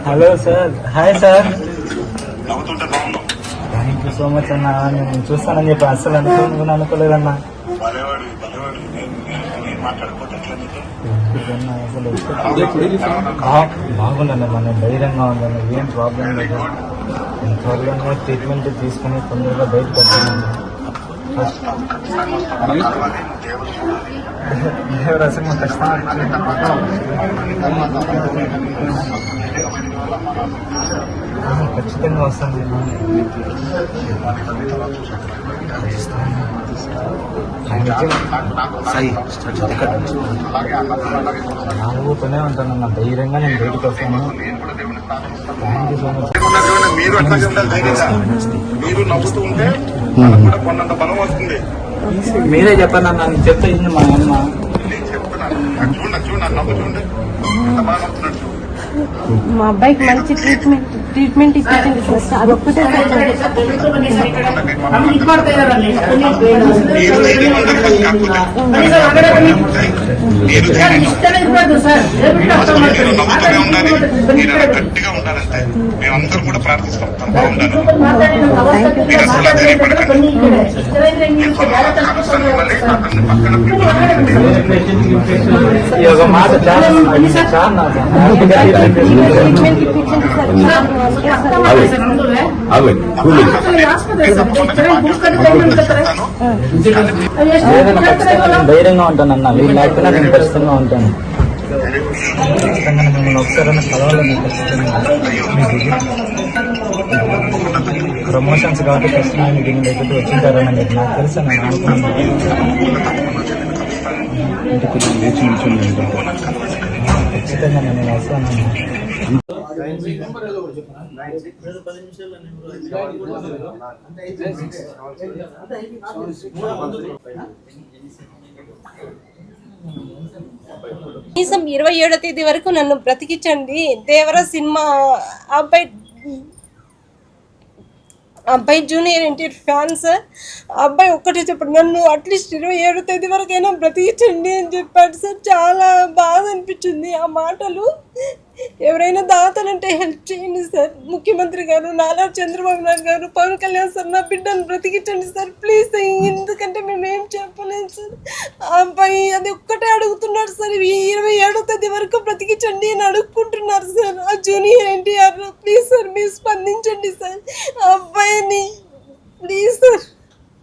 Hello sir, hi sir. Thank you so much అన్న. నేను చూస్తానని చెప్పి అసలు అనుకోలేదన్నా. బాగుందండి, మన ధైర్యంగా ఉందండి, ఏం ప్రాబ్లం లేదు. త్వరలోనే ట్రీట్మెంట్ తీసుకుని తొందరగా బయటకు వచ్చానండి. దేవరాశి ఖచ్చితంగా వస్తాను. నాలుగుతూనే ఉంటానన్న, ధైర్యంగా నేను బయటకు వస్తాను. Thank you so much. మీరు అట్లాగే ఉండాలి, ధైర్యంగా మీరు నవ్వుతూ ఉంటే కొన్నంత బలం వస్తుంది. మీరే చెప్పండి అన్న, నేను చెప్తే మా అమ్మ. నేను చెప్తున్నాను, చూడండి నవ్వు చూడండి, ఎంత బాగా నవ్వుతున్నాడు. మా అబ్బాయికి మంచి ట్రీట్మెంట్ ఇప్పించండి సార్. అదొక్కటే గట్టిగా ఉండాలంటే మేమందరూ కూడా ప్రార్థిస్తాం. ఒక మాట ధైర్యంగా ఉంటాను అన్న. వీళ్ళు లేకపోయినా నేను ఖచ్చితంగా ఉంటాను. ఖచ్చితంగా మిమ్మల్ని ఒకసారైనా కలవాలని ఖచ్చితంగా. ప్రమోషన్స్ కాబట్టి ఖచ్చితంగా దీని దగ్గర వచ్చింటారని మీకు నాకు తెలుసు. నేను అనుకున్నాను ఖచ్చితంగా నేను వస్తానన్నా. కనీసం 27వ తేదీ వరకు నన్ను బ్రతికించండి. దేవరా సినిమా అబ్బాయి జూనియర్ ఎన్టీఆర్ ఫ్యాన్ సార్. అబ్బాయి ఒక్కటే చెప్పండి, నన్ను అట్లీస్ట్ 27వ తేదీ వరకైనా బ్రతికించండి అని చెప్పాడు సార్. చాలా బాధ అనిపించింది ఆ మాటలు. ఎవరైనా దాతనంటే హెల్ప్ చేయండి సార్. ముఖ్యమంత్రి గారు, నారా చంద్రబాబు నాయుడు గారు, పవన్ కళ్యాణ్ సార్, నా బిడ్డను బ్రతికించండి సార్ ప్లీజ్. ఎందుకంటే మేము ఏం చెప్పలేము సార్. ఆ అబ్బాయి అది ఒక్కటే అడుగుతున్నాడు సార్, 27వ తేదీ వరకు బ్రతికించండి అని అడుక్కుంటున్నారు సార్. ఆ జూనియర్ ఎన్టీఆర్ ప్లీజ్ సార్, మీరు స్పందించండి సార్.